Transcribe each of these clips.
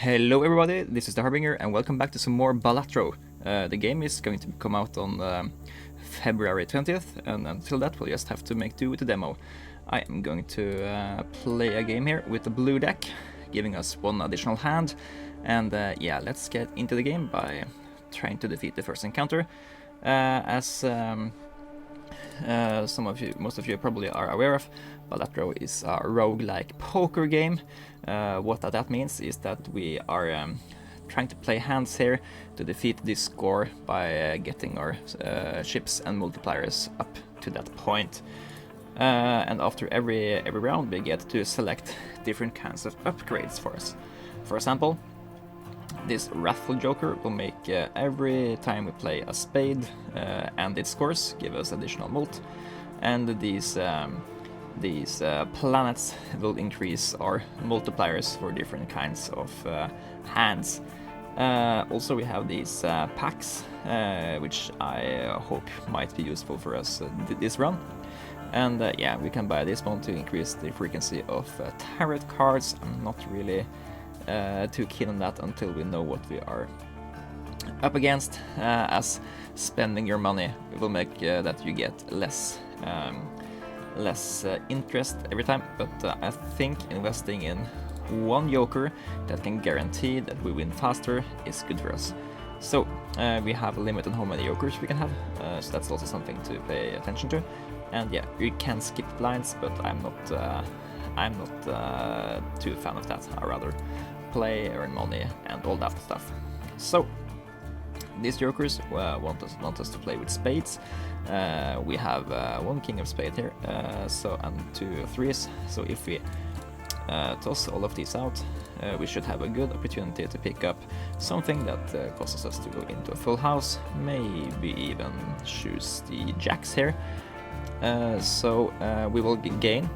Hello everybody, this is the Harbinger and welcome back to some more Balatro. The game is going to come out on February 20th, and until that we'll just have to make do with the demo. I am going to play a game here with the blue deck, giving us one additional hand, and yeah, let's get into the game by trying to defeat the first encounter. As most of you probably are aware of, Balatro is a roguelike poker game. What that means is that we are trying to play hands here to defeat this score by getting our ships and multipliers up to that point. And after every round we get to select different kinds of upgrades for us. For example, this Wrathful Joker will make every time we play a spade and its scores give us additional mult, and these planets will increase our multipliers for different kinds of hands. Also we have these packs, which I hope might be useful for us this run. And yeah, we can buy this one to increase the frequency of tarot cards. I'm not really too keen on that until we know what we are up against, as spending your money will make that you get less interest every time, but I think investing in one joker that can guarantee that we win faster is good for us. So we have a limit on how many jokers we can have, so that's also something to pay attention to. And yeah, we can skip blinds, but I'm not too fan of that. I rather play, earn money, and all that stuff. So these jokers want us to play with spades. We have one king of spade here, and two threes. So if we toss all of these out, we should have a good opportunity to pick up something that causes us to go into a full house. Maybe even choose the jacks here. So we will gain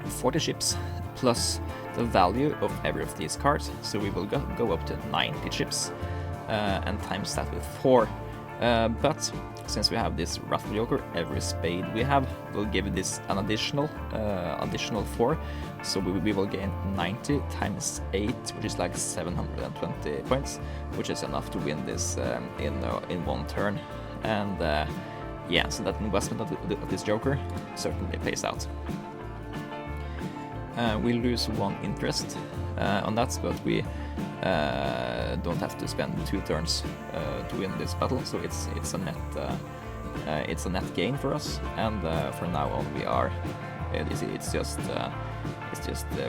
40 ships plus the value of every of these cards. So we will go up to 90 ships. And times that with 4. But since we have this Wrathful Joker, every spade we have will give this an additional 4. So we will gain 90 times 8, which is like 720 points, which is enough to win this in one turn. And yeah, so that investment of this Joker certainly pays out. We lose 1 interest on that, but we don't have to spend 2 turns to win this battle, so it's a net gain for us. And for now on, we are it's just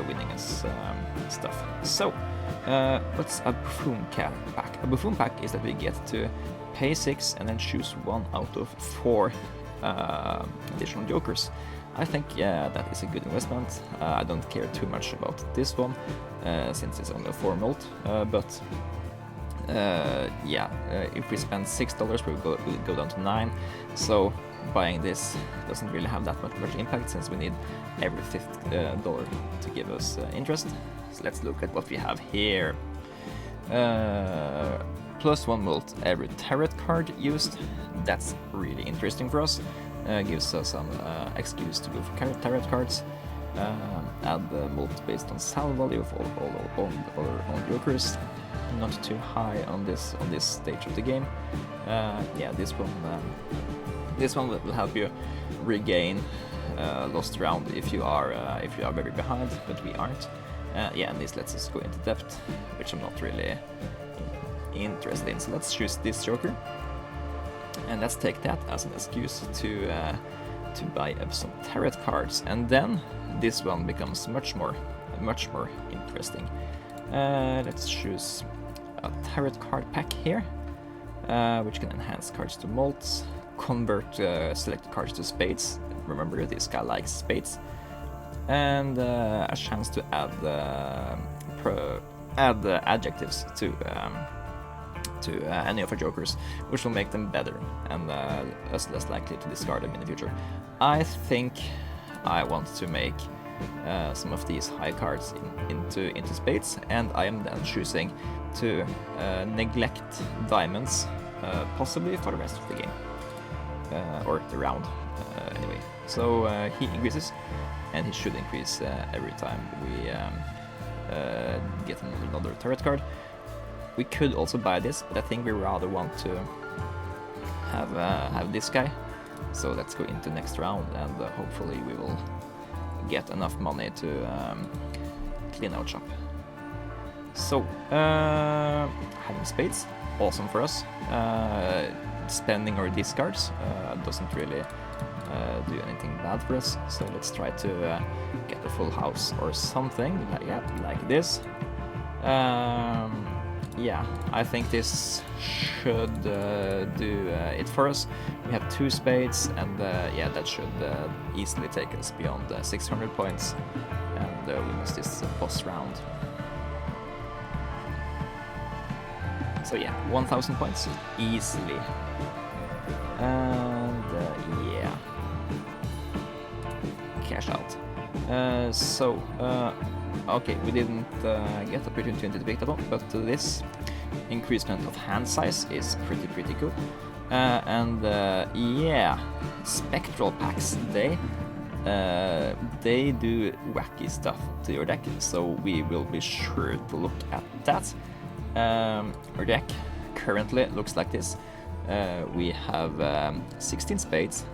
winning us stuff. So what's a buffoon pack? A buffoon pack is that we get to pay 6 and then choose 1 out of 4 additional jokers. I think that is a good investment. I don't care too much about this one since it's only a 4 mult, but yeah, if we spend $6 we'll go down to 9, so buying this doesn't really have that much impact since we need every $5th dollar to give us interest. So let's look at what we have here. Plus 1 mult every tarot card used. That's really interesting for us. Gives us an excuse to go for tarot cards. Add the mult based on salve value of all jokers. Not too high on this stage of the game. Yeah, this one will help you regain lost round if you are very behind, but we aren't. Yeah, and this lets us go into depth, which I'm not really interested in. So let's choose this joker. And let's take that as an excuse to buy up some tarot cards, and then this one becomes much more interesting. Let's choose a tarot card pack here, which can enhance cards to mults, convert selected cards to spades. Remember, this guy likes spades, and a chance to add adjectives to any of our jokers, which will make them better and us less likely to discard them in the future. I think I want to make some of these high cards into spades, and I am then choosing to neglect diamonds, possibly for the rest of the game, or the round anyway. So he increases, and he should increase every time get another turret card. We could also buy this, but I think we rather want to have this guy. So let's go into next round, and hopefully we will get enough money to clean out shop. So having spades, awesome for us. Spending our discards doesn't really do anything bad for us. So let's try to get a full house or something, like this. Yeah, I think this should do it for us. We have 2 spades, and yeah, that should easily take us beyond 600 points and win us this boss round. So yeah, 1000 points easily. And yeah, cash out. Okay, we didn't get the opportunity to pick that one, but this increasement of hand size is pretty cool. Yeah, spectral packs, they do wacky stuff to your deck, so we will be sure to look at that. Our deck currently looks like this. We have 16 spades,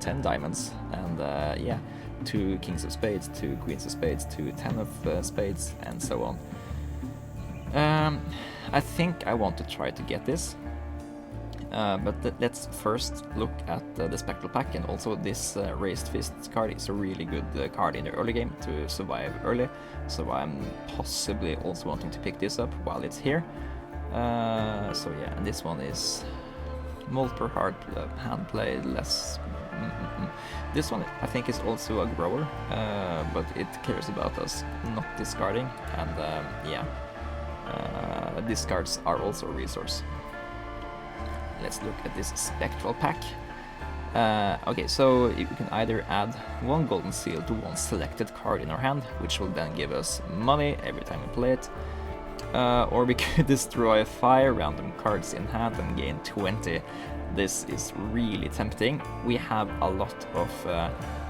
10 diamonds, and yeah, 2 kings of spades, 2 queens of spades, 2 10 of spades, and so on. I think I want to try to get this, but let's first look at the spectral pack, and also this raised fist card is a really good card in the early game to survive early, so I'm possibly also wanting to pick this up while it's here. So yeah, and this one is multiple hard hand play, less. This one I think is also a grower, but it cares about us not discarding, and yeah, discards are also a resource. Let's look at this spectral pack. Okay, so you can either add 1 golden seal to 1 selected card in our hand, which will then give us money every time we play it, or we could destroy 5 random cards in hand and gain 20. This is really tempting. We have a lot of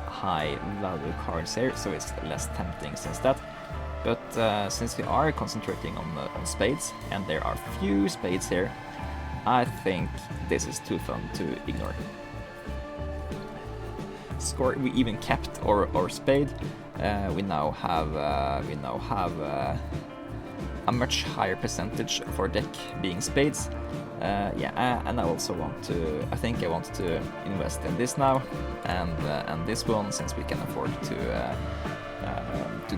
high value cards here, so it's less tempting since that. But since we are concentrating on spades, and there are few spades here, I think this is too fun to ignore. Score, we even kept our spade. We now have a much higher percentage of our deck being spades. Yeah, and I also want to. I think I want to invest in this now, and this one, since we can afford to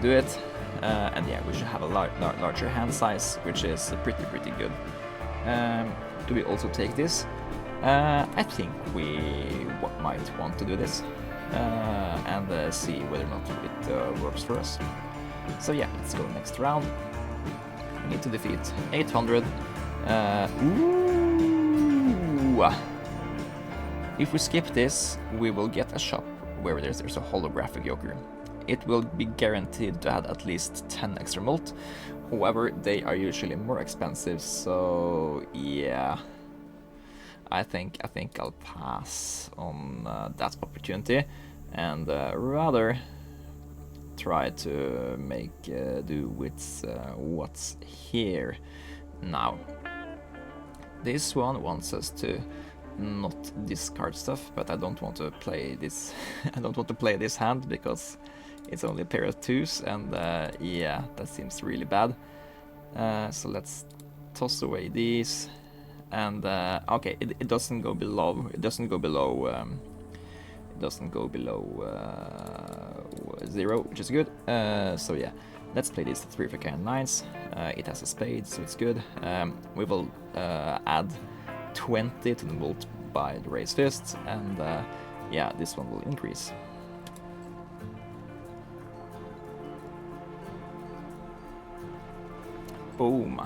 do it. And yeah, we should have a larger hand size, which is pretty good. Do we also take this? I think we might want to do this, and see whether or not it works for us. So yeah, let's go next round. We need to defeat 800. If we skip this, we will get a shop where there's a holographic joker. It will be guaranteed to add at least 10 extra mult. However, they are usually more expensive, so yeah, I think I'll pass on that opportunity, and rather try to make do with what's here now. This one wants us to not discard stuff, but I don't want to play this. I don't want to play this hand because it's only a pair of 2s, and yeah, that seems really bad. So let's toss away these, and okay, it doesn't go below. It doesn't go below. It doesn't go below 0, which is good. So yeah, let's play these 3 for and 9s. It has a spade, so it's good. We will add 20 to the mult by the raised fist, and yeah, this one will increase. Boom.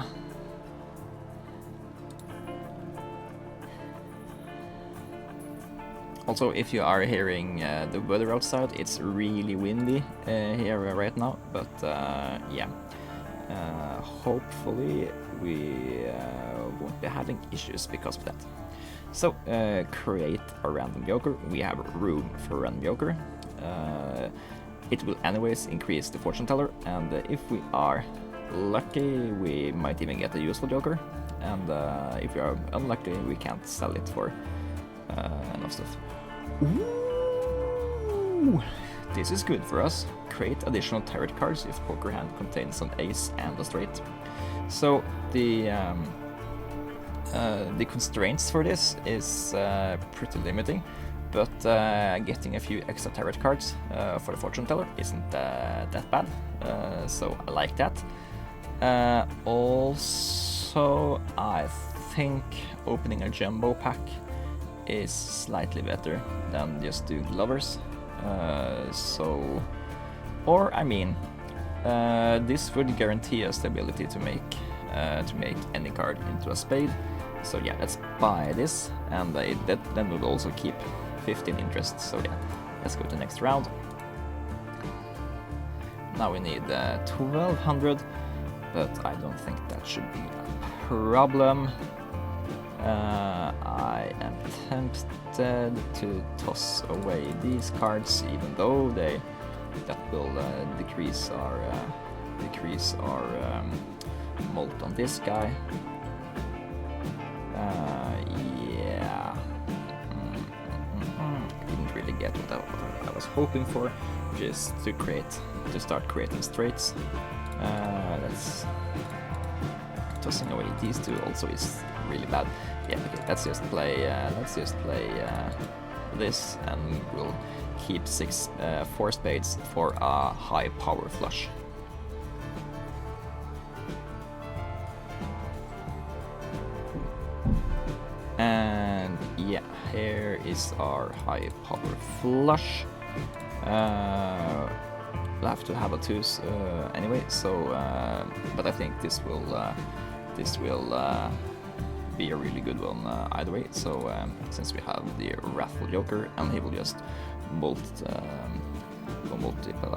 Also, if you are hearing the weather outside, it's really windy here right now, but yeah, hopefully we won't be having issues because of that. So, create a random joker. We have room for a random joker. It will anyways increase the fortune teller, and if we are lucky, we might even get a useful joker, and if we are unlucky, we can't sell it for enough stuff. Ooh, this is good for us. Create additional tarot cards if poker hand contains an ace and a straight. So the constraints for this is pretty limiting, but getting a few extra tarot cards for the fortune teller isn't that bad, so I like that. Also, I think opening a jumbo pack is slightly better than just doing lovers. This would guarantee us the ability to make any card into a spade. So yeah, let's buy this, and then we'll also keep 15 interest. So yeah, let's go to the next round. Now we need 1200, but I don't think that should be a problem. I am tempted to toss away these cards, even though that will decrease our mult on this guy. Yeah, I didn't really get what I was hoping for, just to start creating straights. Let's tossing away these two also is really bad. Yeah, okay, let's just play this, and we'll keep 4 spades for a high power flush. And yeah, here is our high power flush. We'll have to have a twos anyway, so but I think this will be a really good one either way. So since we have the Wrathful Joker, and he will just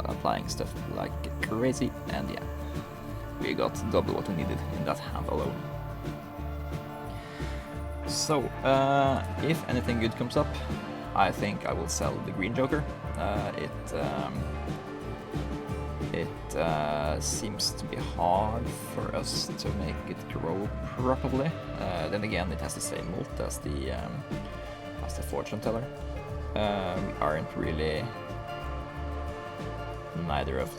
applying stuff like crazy, and yeah, we got double what we needed in that hand alone. So if anything good comes up, I think I will sell the green Joker. It seems to be hard for us to make it grow properly. Then again, it has the same mult as the fortune teller. We aren't really neither of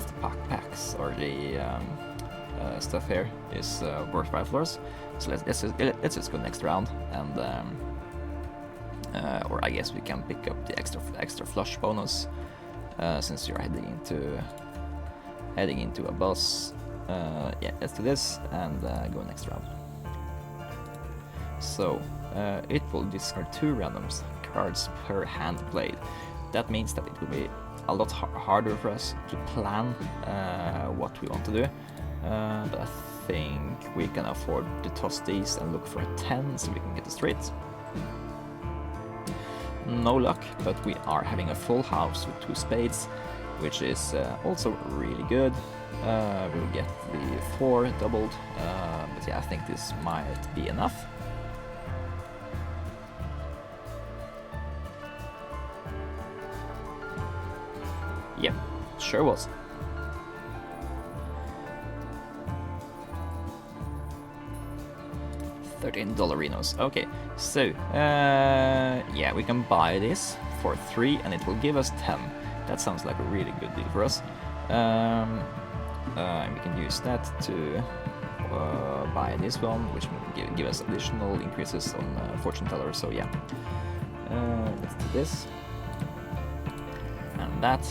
the packs or the stuff here is worthwhile for us. So let's just go next round, and or I guess we can pick up the extra flush bonus since you're heading into a boss. Yeah, let's do this and go next round. So it will discard 2 random cards per hand played. That means that it will be a lot harder for us to plan what we want to do, but I think we can afford to toss these and look for a 10 so we can get a straight. No luck, but we are having a full house with 2 spades, which is also really good. We'll get the 4 doubled, but yeah, I think this might be enough. Yep, sure was. $13. Okay, so yeah, we can buy this for 3 and it will give us 10. That sounds like a really good deal for us. And we can use that to buy this one, which will give us additional increases on fortune teller. So yeah, let's do this and that.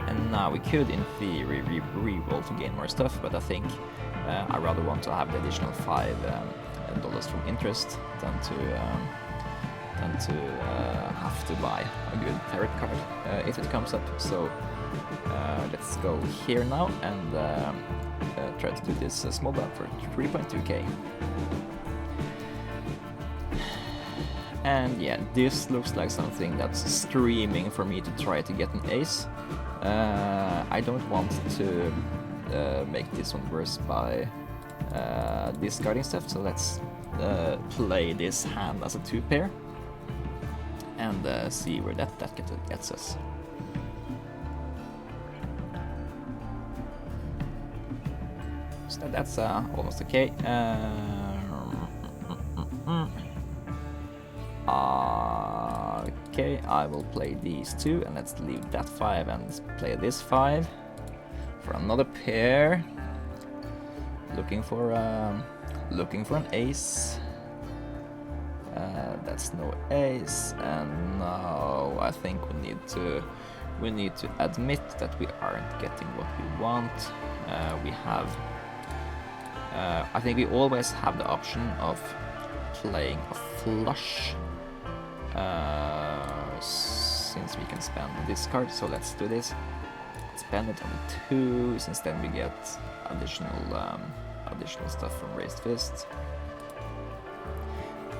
And now we could, in theory, re-roll to gain more stuff, but I think I rather want to have the additional $5 from interest than to have to buy a good tarot card if it comes up. So let's go here now and try to do this small bet for 3.2k. And yeah, this looks like something that's screaming for me to try to get an ace. I don't want to make this one worse by discarding stuff, so let's play this hand as a 2-pair and see where that gets us. So that's almost okay. Okay, I will play these two, and let's leave that 5 and play this 5 for another pair. Looking for an ace. That's no ace, and now I think we need to admit that we aren't getting what we want. We have. I think we always have the option of playing a flush, since we can spend this card. So let's do this. Spend it on 2, since then we get additional stuff from raised fist.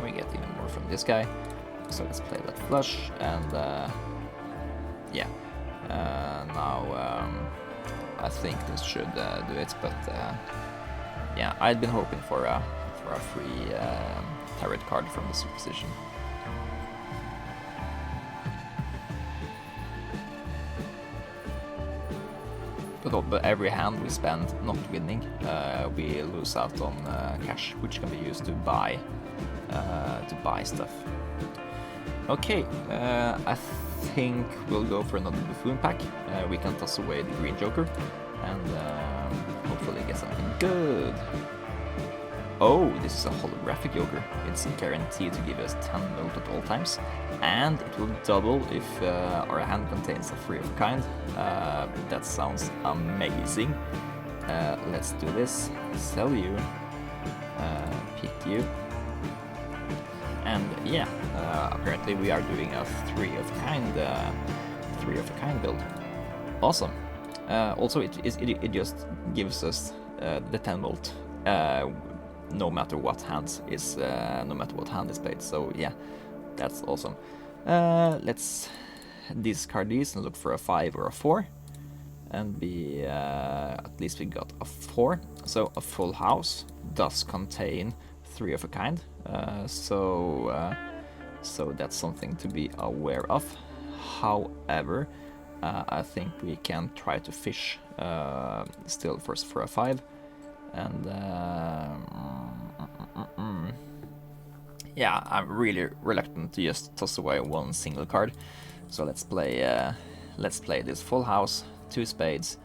We get even more from this guy. So let's play that flush, and yeah. Now I think this should do it, but yeah, I'd been hoping for a free tarot card from this position. But every hand we spend not winning, we lose out on cash, which can be used to buy stuff. Okay, I think we'll go for another buffoon pack. We can toss away the green joker and hopefully get something good. Oh, this is a holographic joker. It's guaranteed to give us 10 mult at all times, and it will double if our hand contains a 3 of a kind. That sounds amazing. Let's do this. Sell you. Pick you. And yeah, apparently we are doing a 3 of a kind build. Awesome. Also, it just gives us the 10 mult. No matter what hand is played. So yeah, that's awesome. Let's discard these and look for a 5 or a 4, and at least we got a 4. So a full house does contain 3 of a kind. So that's something to be aware of. However, I think we can try to fish still first for a 5. And yeah, I'm really reluctant to just toss away one single card. So let's play this full house, 2 spades,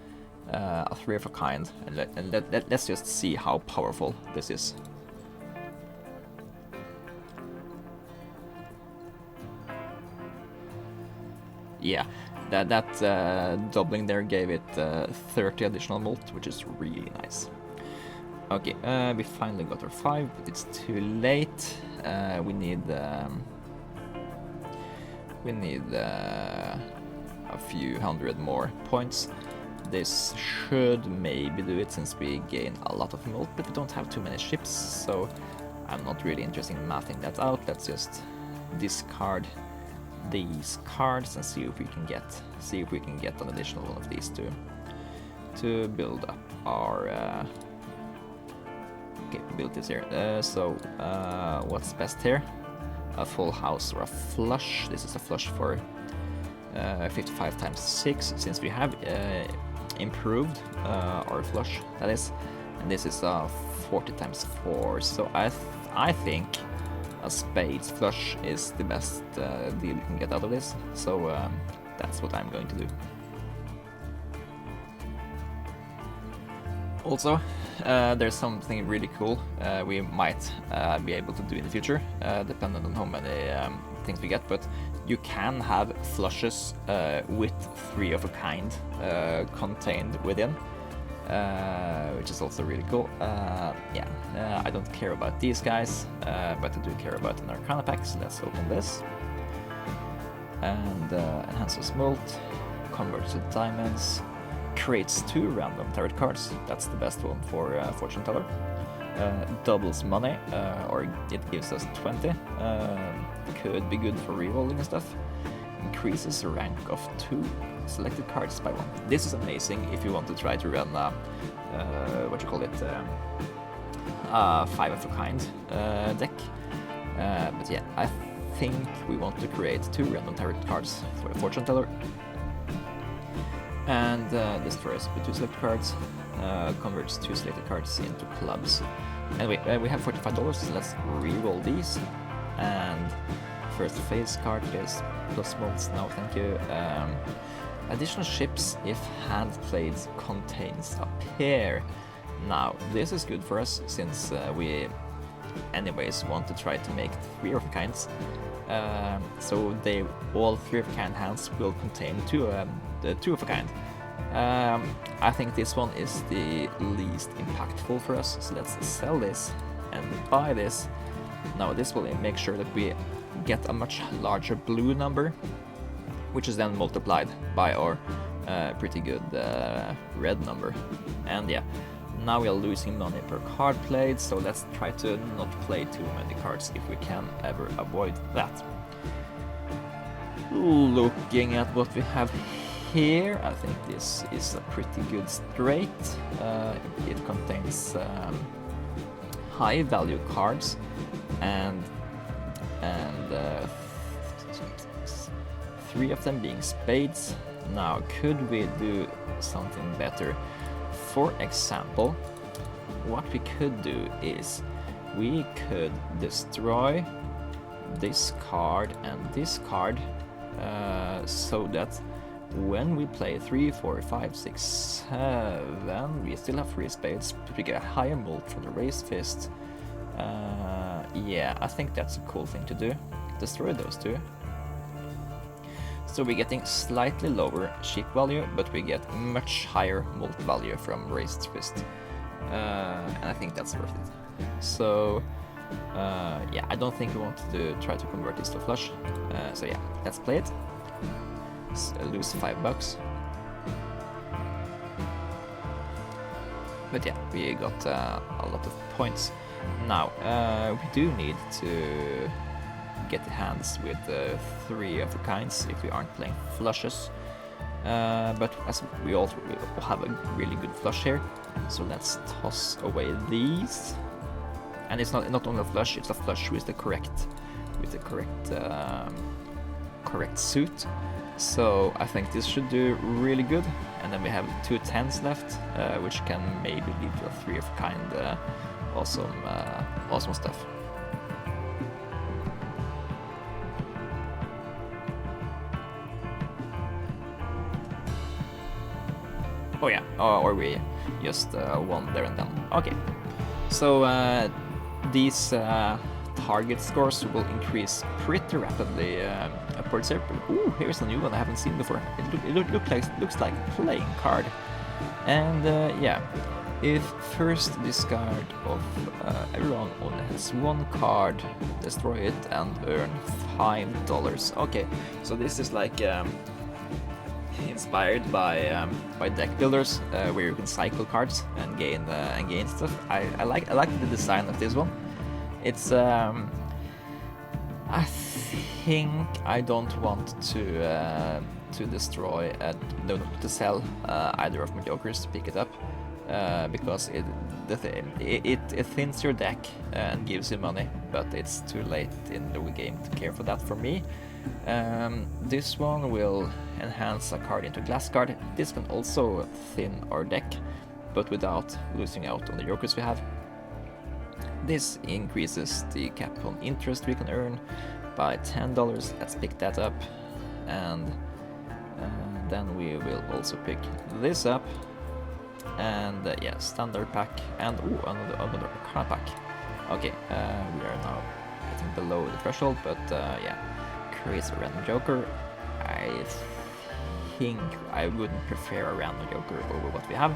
a 3 of a kind, and let's just see how powerful this is. Yeah, that doubling there gave it 30 additional mult, which is really nice. Okay, we finally got our 5, but it's too late. We need a few hundred more points. This should maybe do it, since we gain a lot of mult, but we don't have too many ships, so I'm not really interested in mathing that out. Let's just discard these cards and see if we can get an additional one of these to build up our capabilities here. So what's best here? A full house or a flush? This is a flush for 55 times 6, since we have improved our flush, that is, and this is a 40 times 4. So I think a spades flush is the best deal you can get out of this. So that's what I'm going to do. Also, there's something really cool we might be able to do in the future, depending on how many things we get, but you can have flushes with 3 of a kind contained within, which is also really cool. Yeah, I don't care about these guys, but I do care about an Arcana pack, so let's open this. And enhances mult, converts to diamonds, creates 2 random tarot cards. That's the best one for Fortune Teller. Doubles money, or it gives us 20. Could be good for rerolling and stuff. Increases rank of 2 selected cards by 1. This is amazing if you want to try to run what you call it, 5 of a kind deck. But yeah, I think we want to create 2 random tarot cards for the Fortune Teller. and destroys with 2 selected cards, converts 2 selected cards into clubs. Anyway, we have $45, so let's re-roll these. And first phase card is plus molds. No, thank you. Additional ships if hand played contains a pair. Now, this is good for us since we anyways want to try to make 3 of a kinds. So all 3 of a kind hands will contain the 2 of a kind. I think this one is the least impactful for us, so let's sell this and buy this. Now this will make sure that we get a much larger blue number, which is then multiplied by our pretty good red number. And yeah, now we are losing money per card played, so let's try to not play too many cards if we can ever avoid that. Looking at what we have here, I think this is a pretty good straight. It contains high value cards and 3 of them being spades. Now, could we do something better? For example, what we could do is we could destroy this card and this card, so that when we play 3, 4, 5, 6, 7, we still have 3 spades, but we get a higher mult from the raised fist. Yeah, I think that's a cool thing to do. Destroy those 2. So we're getting slightly lower cheek value, but we get much higher mult value from raised fist. And I think that's worth it. So yeah, I don't think we want to try to convert this to flush. So yeah, let's play it. Lose $5. But yeah, we got a lot of points. Now, we do need to get hands with 3 of the kinds if we aren't playing flushes. But as we also have a really good flush here, so let's toss away these. And it's not only a flush; it's a flush with the correct suit. So I think this should do really good. And then we have 2 10s left, which can maybe lead to a 3 of a kind. Awesome stuff. Oh yeah, or we just won there and then. Okay, so these target scores will increase pretty rapidly upwards here. Ooh, here's a new one I haven't seen before. It looks like a playing card. And yeah, if first discard of everyone only has 1 card, destroy it and earn $5. Okay, so this is like inspired by deck builders, where you can cycle cards and gain stuff. I like the design of this one. It's I think I don't want to destroy to sell either of my jokers to pick it up, because it thins your deck and gives you money, but it's too late in the game to care for that for me. This one will enhance a card into a glass card. This can also thin our deck, but without losing out on the jokers we have. This increases the cap on interest we can earn by $10. Let's pick that up, and then we will also pick this up, and yeah, standard pack, and another card pack. Okay, we are now getting below the threshold, but yeah, creates a random joker. I think I wouldn't prefer a random joker over what we have.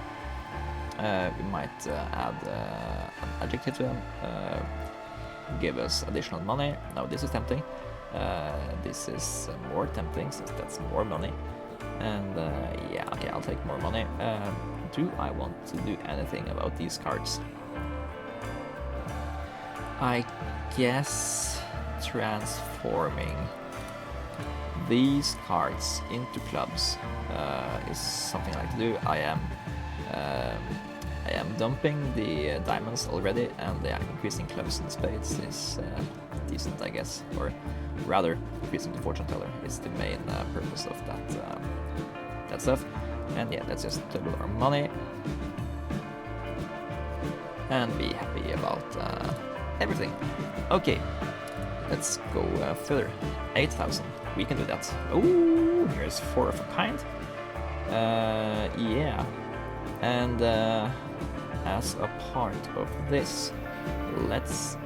We might add an adjective to them, give us additional money. Now this is tempting. This is more tempting since that's more money. And yeah, okay, I'll take more money. Do I want to do anything about these cards? I guess transforming these cards into clubs is something I like to do. I am dumping the diamonds already, and yeah, increasing clubs and spades is decent, I guess, or rather, increasing the fortune teller is the main purpose of that stuff. And yeah, let's just double our money. And be happy about everything. Okay, let's go further. 8,000, we can do that. Oh, here's 4 of a kind. Yeah, and as a part of this, let's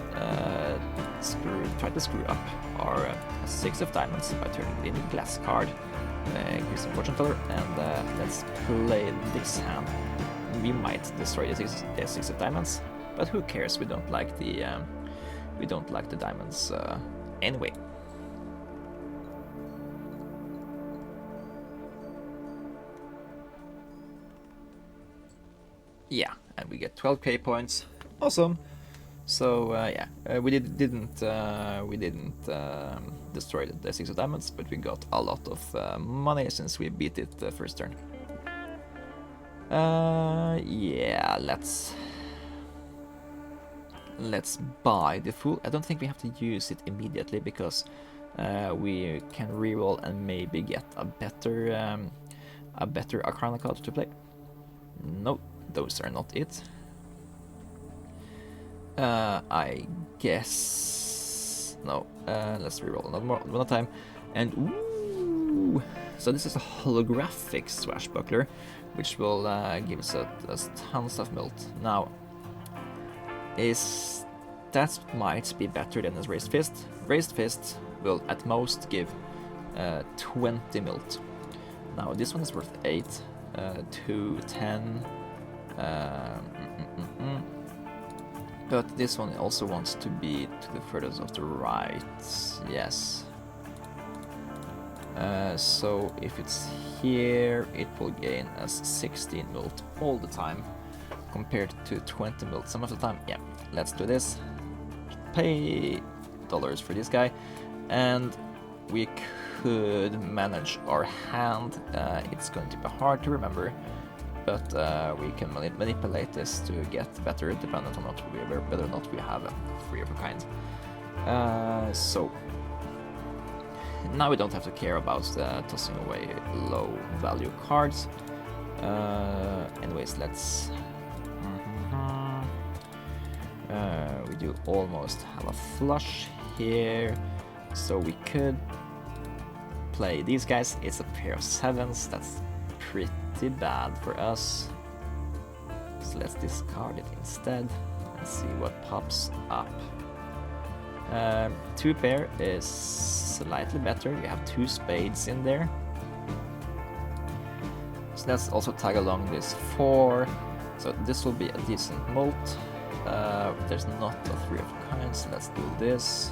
try to screw up our 6 of diamonds by turning it into a glass card, increasing fortune teller, and let's play this hand. We might destroy the 6 of diamonds, but who cares? We don't like the diamonds anyway. Yeah, and we get 12k points. Awesome. So yeah, we didn't destroy the 6 of diamonds, but we got a lot of money since we beat it the first turn. Yeah, let's buy the fool. I don't think we have to use it immediately because we can reroll and maybe get a better Arcana card to play. No, those are not it. I guess no. Let's reroll one more time, and ooh, so this is a holographic swashbuckler, which will give us tons of melt. Now, that might be better than his raised fist. Raised fist will at most give 20 melt. Now this one is worth 8, 2, 10. But this one also wants to be to the furthest of the right. Yes. So if it's here, it will gain us 16 mult all the time, compared to 20 mult some of the time. Yeah, let's do this. Pay dollars for this guy, and we could manage our hand. It's going to be hard to remember, but we can manipulate this to get better, depending on whether or not we have a 3 of a kind. So now we don't have to care about tossing away low value cards. Anyways, let's we do almost have a flush here, so we could play these guys. It's a pair of 7s. That's pretty bad for us, so let's discard it instead and see what pops up. 2 pair is slightly better. We have 2 spades in there, so let's also tag along this 4, so this will be a decent mult. There's not a 3 of a kind, so let's do this,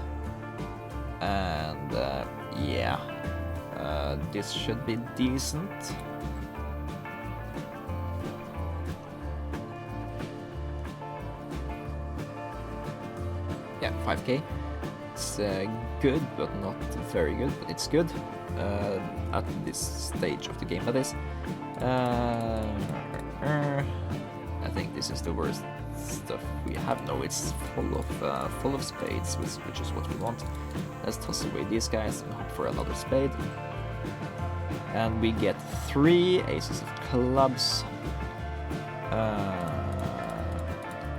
and yeah, this should be decent. Yeah, 5k. It's good, but not very good, but it's good at this stage of the game, that is. I think this is the worst stuff we have. No, it's full of spades, which is what we want. Let's toss away these guys and hope for another spade. And we get 3 aces of clubs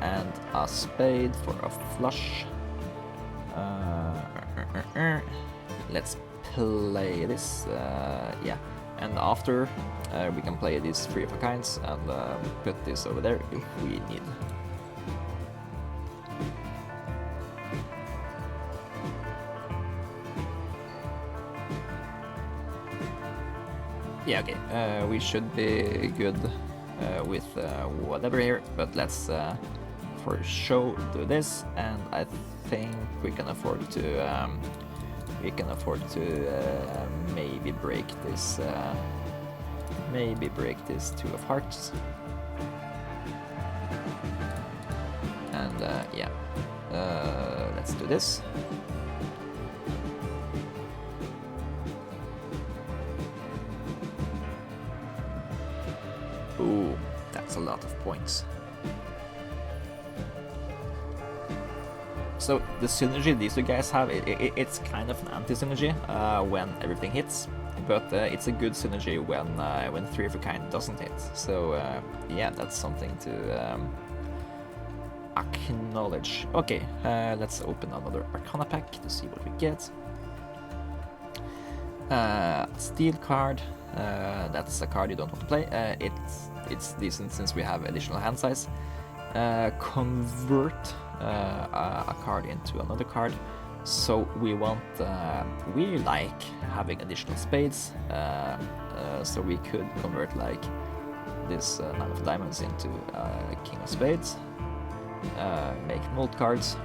and a spade for a flush. Let's play this, yeah, and after we can play these 3 of a kinds and put this over there if we need. Yeah, okay, we should be good with whatever here, but let's for show do this, and I think we can afford to maybe break this 2 of hearts, and yeah, let's do this. Ooh, that's a lot of points. So the synergy these 2 guys have, it's kind of an anti-synergy when everything hits. but it's a good synergy when 3 of a kind doesn't hit. So yeah, that's something to acknowledge. Okay, let's open another Arcana pack to see what we get. Steel card. That's a card you don't want to play. It's decent since we have additional hand size. Convert a card into another card. So we like having additional spades. So we could convert like this 9 of diamonds into King of Spades. Make mold cards.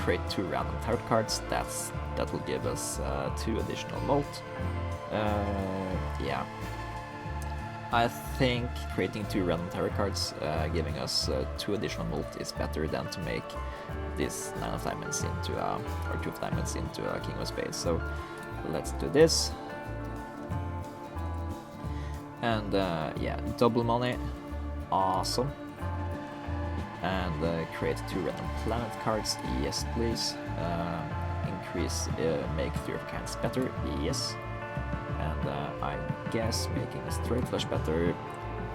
Create 2 random tarot cards. That will give us 2 additional molt. Yeah. I think creating 2 random tarot cards, giving us 2 additional molt is better than to make this 9 of diamonds into or 2 of diamonds into a King of Spades. So let's do this. And yeah, double money, awesome. And create 2 random planet cards, yes please. Increase, make 3 of kinds better, yes. And I guess making a straight flush better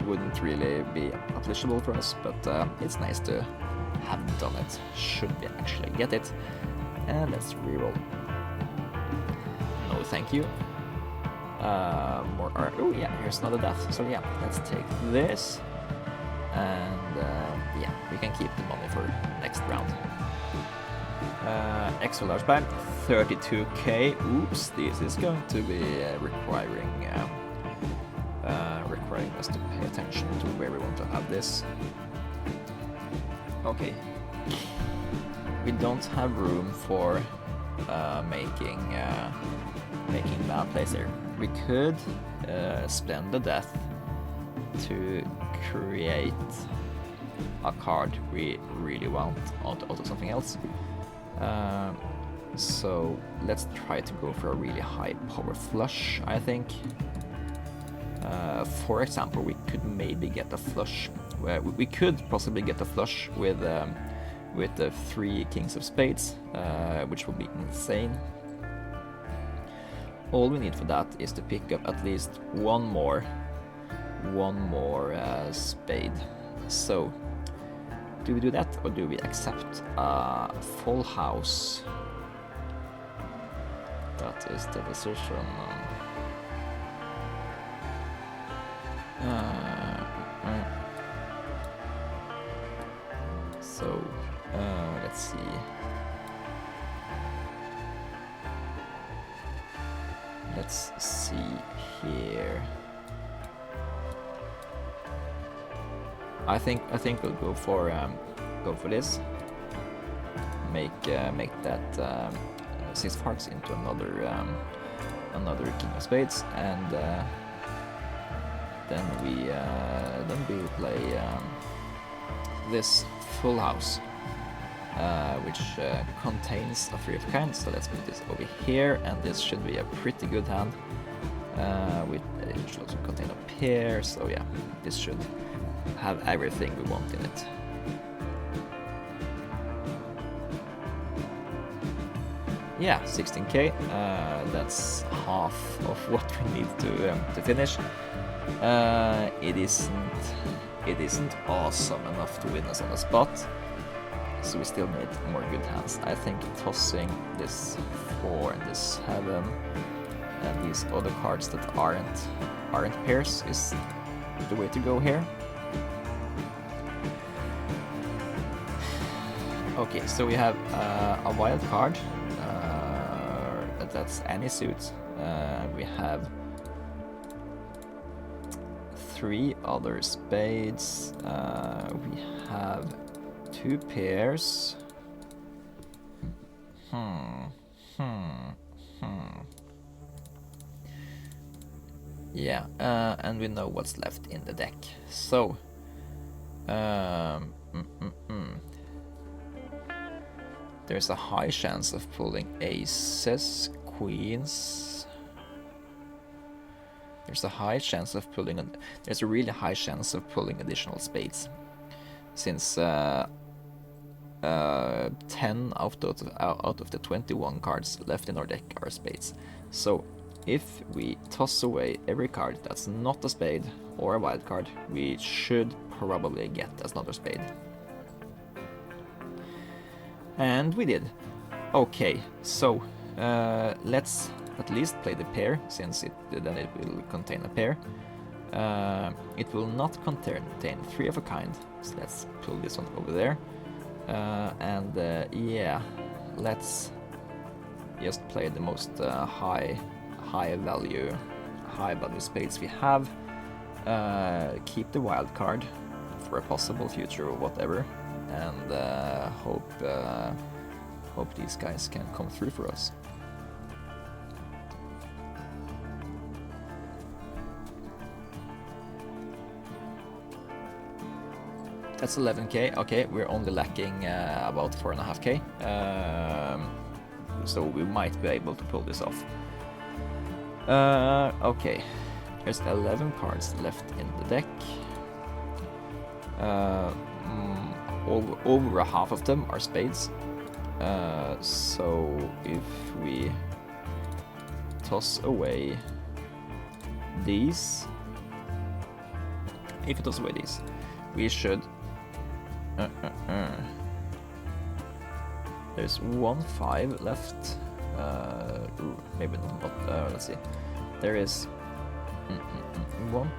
wouldn't really be applicable for us, but it's nice to have done it, should we actually get it. And let's reroll. No thank you. More art. Oh yeah, here's another death. So yeah, let's take this. And yeah, we can keep the money for next round. Extra large buy, 32k. Oops, this is going to be requiring us to pay attention to where we want to have this. Okay, we don't have room for making bad plays here. We could spend the death to create a card we really want out of something else. So let's try to go for a really high power flush, I think. For example, we could maybe get a flush. We could possibly get a flush with the 3 Kings of Spades, which would be insane. All we need for that is to pick up at least one more spade. So do we do that, or do we accept a full house? That is the decision. So let's see. Let's see here. I think we'll go for this. Make that 6 of Hearts into another King of Spades, and then we play this full house, which contains a 3 of kinds. So let's put this over here, and this should be a pretty good hand. It should also contain a pair. So yeah, this should have everything we want in it. Yeah, 16k. That's half of what we need to finish. It isn't awesome enough to win us on the spot, so we still need more good hands. I think tossing this 4 and this 7 and these other cards that aren't pairs is the way to go here. Okay, so we have a wild card. That's any suit. We have 3 other spades. We have 2 pairs. Yeah, and we know what's left in the deck. So, there's a high chance of pulling aces, queens. There's a really high chance of pulling additional spades, since 10 out of the 21 cards left in our deck are spades. So if we toss away every card that's not a spade or a wild card, we should probably get another spade. And we did. Okay, so let's at least play the pair, since then it will contain a pair. It will not contain three of a kind, so let's pull this one over there. Yeah, let's just play the most high value spades we have. Keep the wild card for a possible future or whatever, and hope these guys can come through for us. That's 11k. Okay, we're only lacking about 4.5k, so we might be able to pull this off. Okay, there's 11 cards left in the deck. Over half of them are spades. So if we toss away these, we should. There's 1 5 left. Maybe not, but let's see. There is one.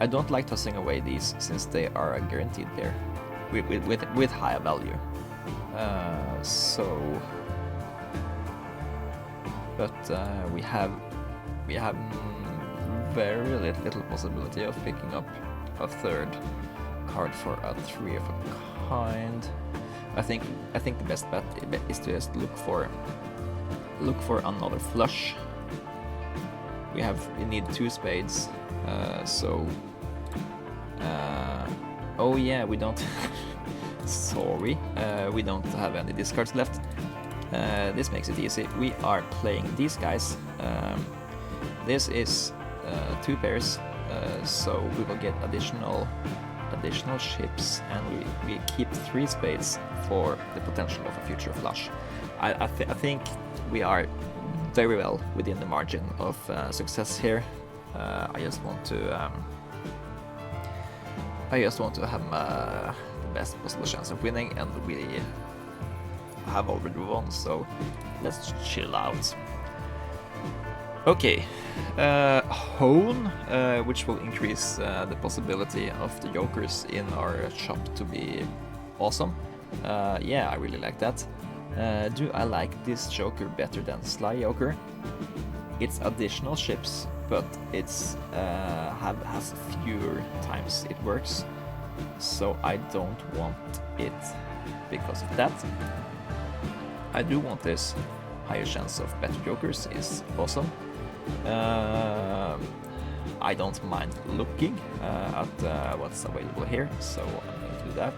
I don't like tossing away these, since they are a guaranteed pair with higher value. But we have very little possibility of picking up a third card for a 3 of a kind. I think the best bet is to just look for another flush. We need 2 spades. Oh yeah, we don't. Sorry, we don't have any discards left. This makes it easy. We are playing these guys. This is 2 pairs, so we will get additional chips, and we keep 3 spades for the potential of a future flush. I think we are very well within the margin of success here. I just want to have the best possible chance of winning, and we have already won, so let's chill out. Okay, Hone, which will increase the possibility of the jokers in our shop to be awesome. Yeah, I really like that. Do I like this joker better than Sly Joker? It's additional chips, but it's has fewer times it works, so I don't want it because of that. I do want this. Higher chance of better jokers is awesome. I don't mind looking at what's available here, so I'm going to do that.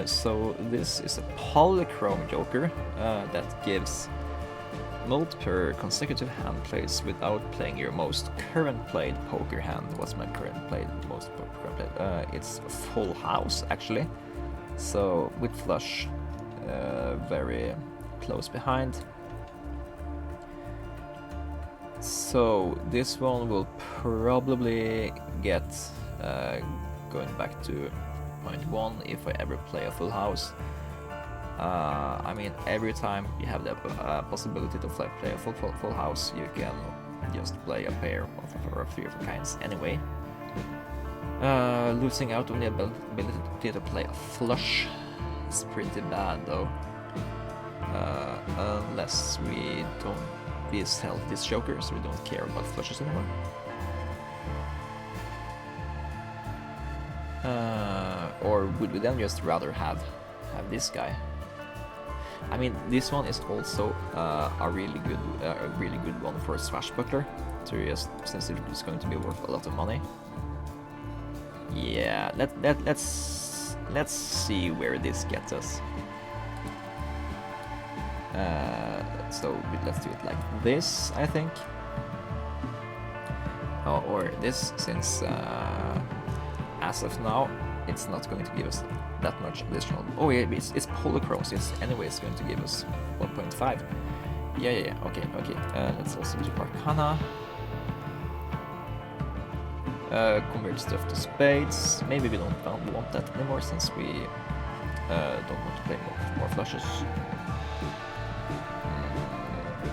So this is a Polychrome joker that gives multiple consecutive hand plays without playing your most current played poker hand. What's my current played, most current played? It's full house actually. So with flush, very close behind. So this one will probably get going back to -1 if I ever play a full house. I mean, every time you have the possibility to play a full house, you can just play a pair or a 3 of a kinds anyway. Losing out on the ability to play a flush is pretty bad though. Unless we sell this joker, so we don't care about flushes anymore. Or would we then just rather have this guy? I mean, this one is also a really good one for a swashbuckler, since it's going to be worth a lot of money. Yeah, let's see where this gets us. So let's do it like this, I think. Or this, since as of now it's not going to give us that much additional. Oh yeah, it's polychrome, so it's anyways going to give us 1.5. Yeah, okay. Let's also do Arcana. Convert stuff to spades. Maybe we don't want that anymore since we don't want to play more flushes.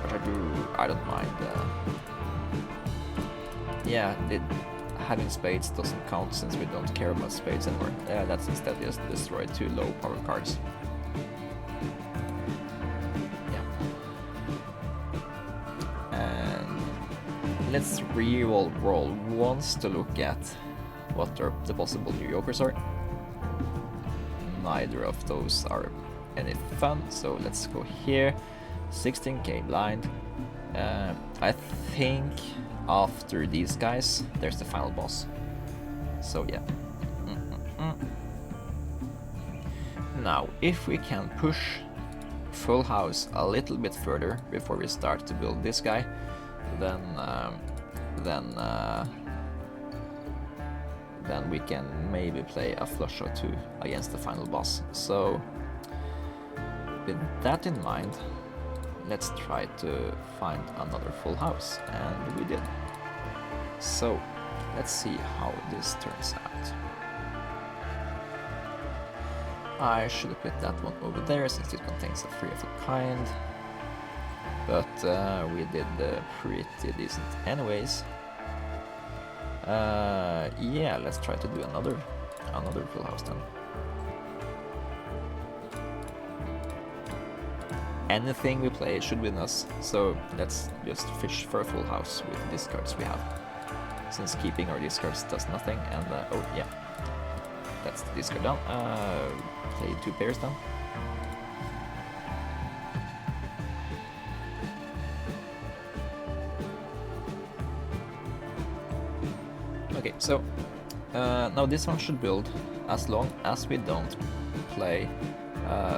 But I don't mind. Yeah, having spades doesn't count since we don't care about spades anymore. Let's instead just destroy 2 low power cards. Yeah. And let's roll once to look at what the possible new jokers are. Neither of those are any fun, so let's go here. 16k blind. I think after these guys, there's the final boss. So yeah. Now, if we can push full house a little bit further before we start to build this guy, then we can maybe play a flush or 2 against the final boss. So with that in mind, let's try to find another full house, and we did. So let's see how this turns out. I should have put that one over there since it contains a 3 of a kind, but we did pretty decent anyways. Yeah, let's try to do another full house then. Anything we play should win us, so let's just fish for a full house with the discards we have, since keeping our discards does nothing. And oh yeah, that's the discard down. Play 2 pairs down. Okay, so now this one should build as long as we don't play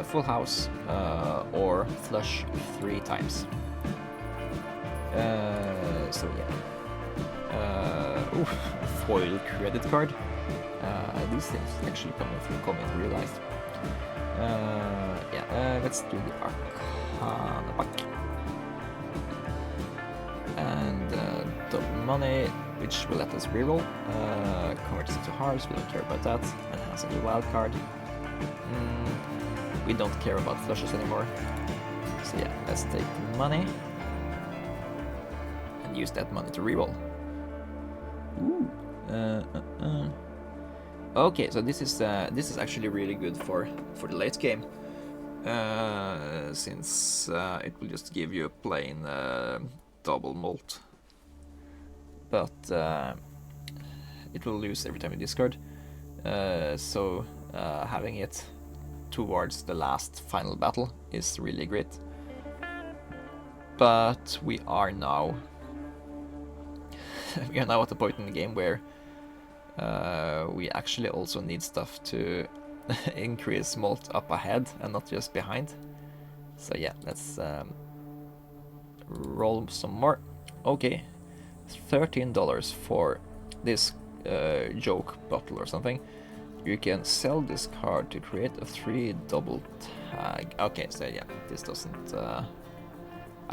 full house or flush 3 times. So yeah. Ooh, foil credit card. These things actually come in real life. Yeah, let's do the Arcana pack. And double money, which will let us reroll. Convert it to hearts, we don't care about that. Enhance the wild card. We don't care about flushes anymore. So yeah, let's take money and use that money to reroll. Ooh. Okay, so this is actually really good for the late game, since it will just give you a plain double mult, but it will lose every time you discard. So having it towards the last final battle is really great. But we are now at the point in the game where we actually also need stuff to increase mult up ahead and not just behind. So yeah, let's roll some more. Okay, $13 for this joke bottle or something. You can sell this card to create a 3 double tag. Okay, so yeah, this doesn't... I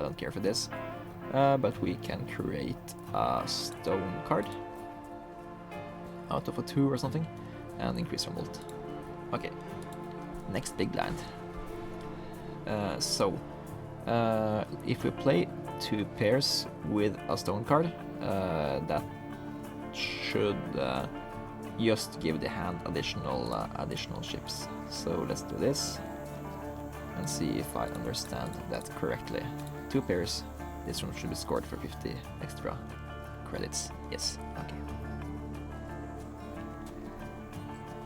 don't care for this. But we can create a stone card out of a 2 or something and increase our mult. Okay, next big blind. So if we play 2 pairs with a stone card, that should just give the hand additional chips. So let's do this and see if I understand that correctly. 2 pairs. This one should be scored for 50 extra credits. Yes. Okay.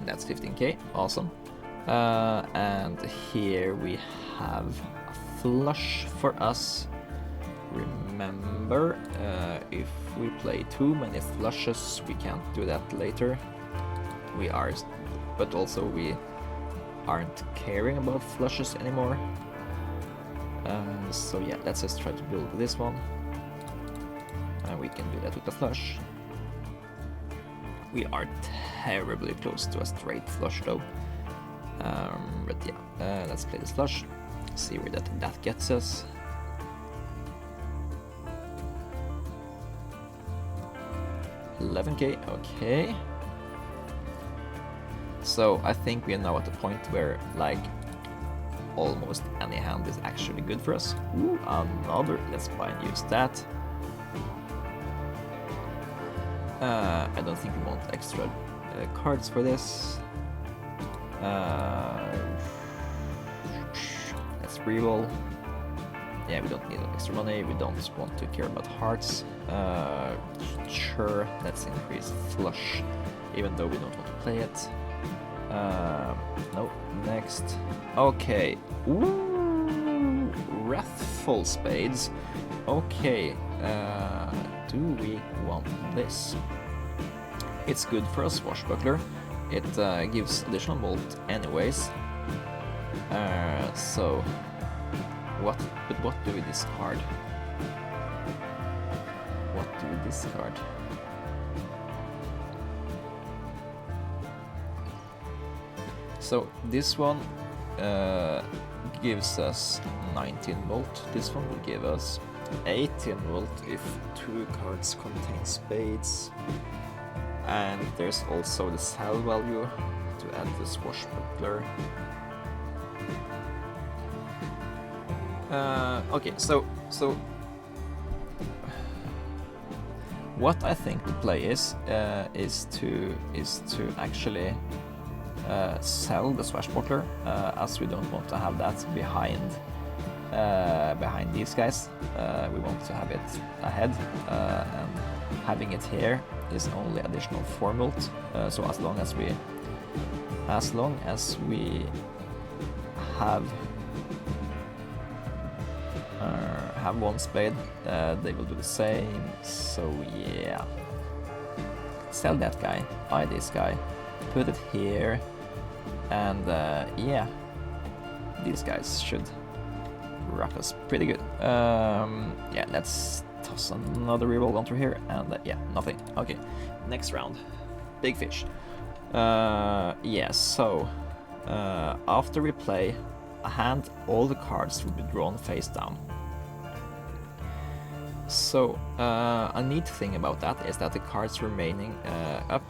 That's 15k. Awesome. And here we have a flush for us. Remember, if we play too many flushes, we can't do that later. But also we aren't caring about flushes anymore. So yeah, let's just try to build this one. And we can do that with the flush. We are terribly close to a straight flush though. But yeah, let's play this flush. See where that gets us. $11K, okay. So I think we are now at the point where like almost any hand is actually good for us. Ooh, another. Let's buy and use that. I don't think we want extra cards for this. Let's reroll. Yeah, we don't need extra money. We don't want to care about hearts. Sure, let's increase flush, even though we don't want to play it. No, next. Okay. Ooh, wrathful spades. Okay. Do we want this? It's good for a swashbuckler. It gives additional mult anyways. So what do we discard? What do we discard? So this one gives us 19 volt. This one will give us 18 volt if 2 cards contain spades. And there's also the sell value to add the swashbuckler. Okay, so what I think the play is to actually sell the swashbuckler, as we don't want to have that behind these guys. We want to have it ahead, and having it here is only additional 4 mult. So as long as we have one spade, they will do the same. So yeah, sell that guy, buy this guy, put it here, and yeah, these guys should rock us pretty good. Yeah, let's toss another reroll onto here, and yeah, nothing. Okay, next round, big fish. Yeah, so after we play a hand, all the cards will be drawn face down. So a neat thing about that is that the cards remaining up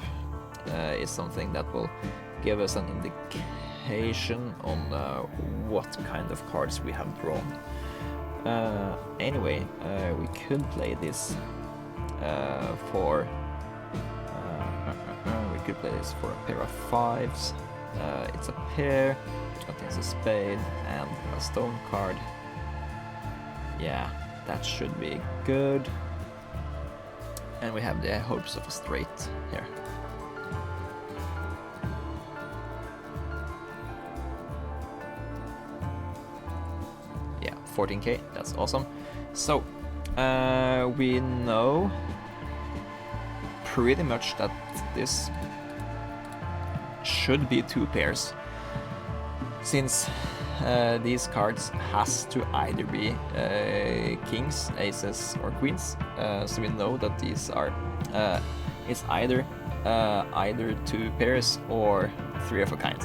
is something that will give us an indication on what kind of cards we have drawn. Anyway, we could play this for a pair of 5s. It's a pair, contains a spade and a stone card. Yeah, that should be good. And we have the hopes of a straight here. Yeah, 14K, that's awesome. So, we know pretty much that this should be 2 pairs, since these cards has to either be kings, aces, or queens. So we know that these are it's either 2 pairs or 3 of a kind.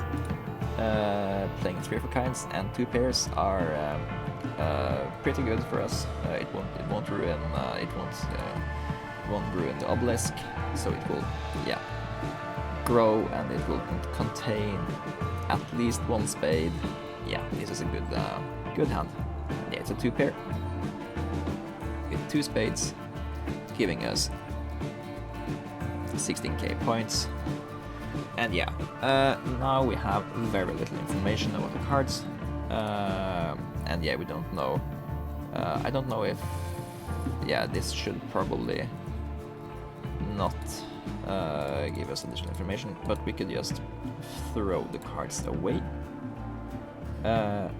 Playing 3 of a kinds and 2 pairs are pretty good for us. It won't ruin the obelisk, so it will grow, and it will contain at least 1 spade. Yeah, this is a good hand. Yeah, it's a 2 pair with 2 spades, giving us 16k points. And yeah, now we have very little information about the cards, and yeah, we don't know. I don't know if this should probably not give us additional information, but we could just throw the cards away.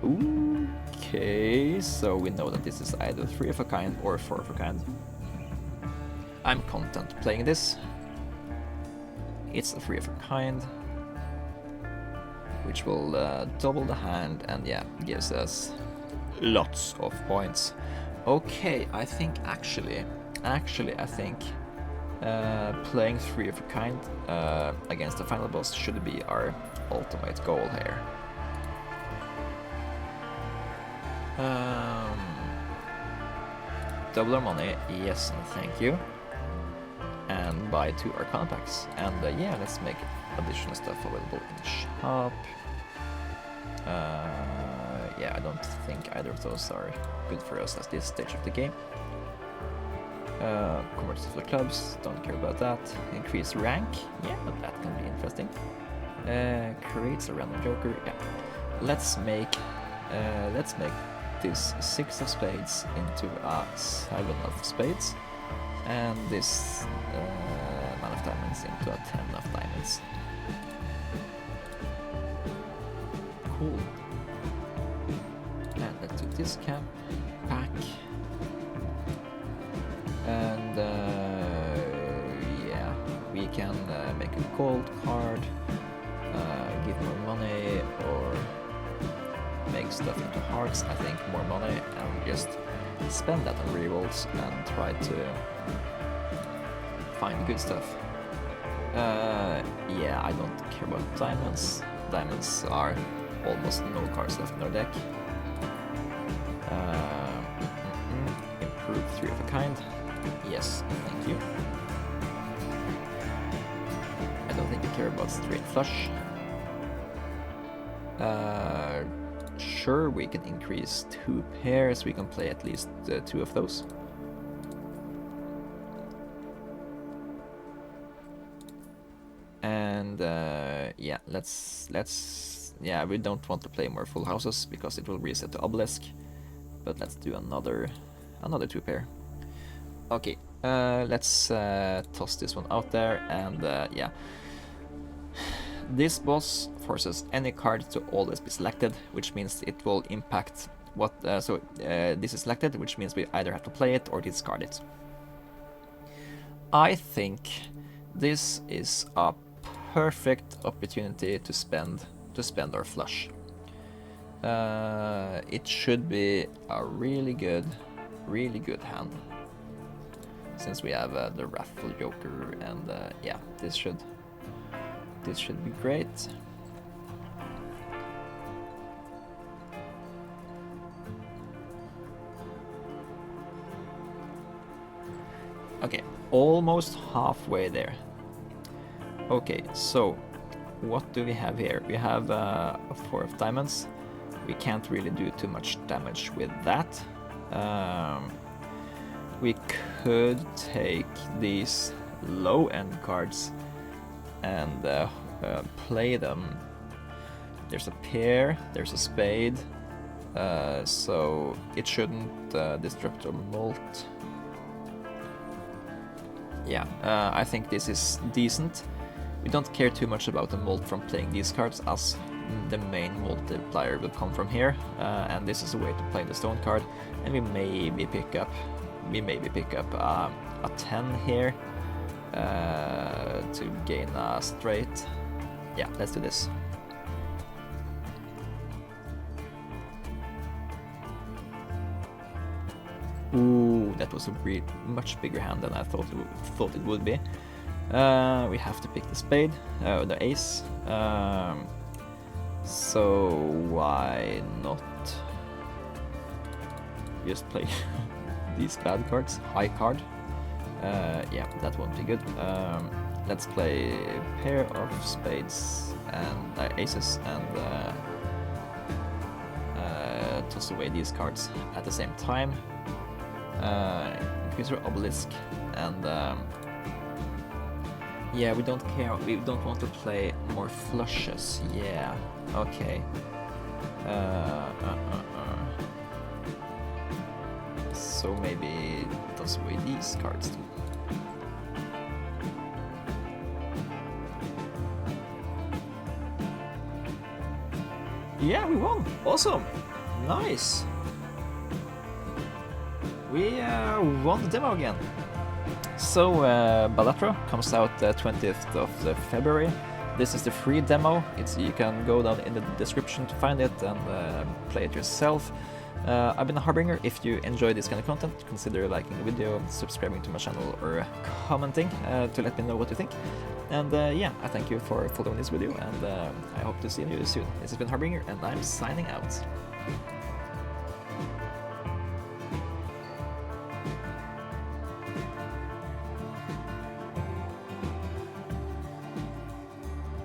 Okay, so we know that this is either 3 of a kind or 4 of a kind. I'm content playing this. It's a 3 of a kind, which will double the hand, and yeah, gives us lots of points. Okay, I think actually I think Playing 3 of a kind against the final boss should be our ultimate goal here. Double our money, yes and thank you. And buy 2 Arcana packs. And yeah, let's make additional stuff available in the shop. Yeah, I don't think either of those are good for us at this stage of the game. Converts to the clubs, don't care about that. Increase rank, yeah, that can be interesting. Creates a random joker, yeah. Let's make this 6 of spades into a 7 of spades, and this 9 of diamonds into a 10 of diamonds. Cool. And let's do this pack. And yeah, we can make a gold card, give more money, or make stuff into hearts. I think more money, and just spend that on rerolls and try to find good stuff. Yeah, I don't care about diamonds. Diamonds are almost no cards left in our deck. Improve 3 of a kind. Yes, thank you. I don't think I care about straight flush. Sure, we can increase 2 pairs. We can play at least 2 of those. And yeah, yeah, we don't want to play more full houses because it will reset the obelisk. But let's do another 2 pair. Okay, let's toss this one out there, and yeah. This boss forces any card to always be selected, which means it will impact what... this is selected, which means we either have to play it or discard it. I think this is a perfect opportunity to spend our flush. It should be a really good hand, since we have the Wrathful Joker, and yeah, this should be great. Okay, almost halfway there. Okay, so what do we have here? We have a 4 of diamonds. We can't really do too much damage with that. We could take these low-end cards and play them. There's a pair, there's a spade, so it shouldn't disrupt our molt. Yeah, I think this is decent. We don't care too much about the molt from playing these cards, as the main multiplier will come from here, and this is a way to play the stone card, and we maybe pick up a 10 here to gain a straight. Yeah, let's do this. Ooh, that was a much bigger hand than I thought it would be. We have to pick the spade, the ace. So why not just play these bad cards? High card. Yeah, that won't be good. Let's play a pair of spades and aces, and toss away these cards at the same time. Increase our obelisk, and yeah, we don't care. We don't want to play more flushes. Yeah, okay. So maybe toss away these cards too. Yeah, we won! Awesome! Nice! We won the demo again. So Balatro comes out the 20th of February. This is the free demo. You can go down in the description to find it and play it yourself. I've been a Harbinger. If you enjoy this kind of content, consider liking the video, subscribing to my channel, or commenting to let me know what you think. And yeah, I thank you for following this video, and I hope to see you soon. This has been Harbinger, and I'm signing out.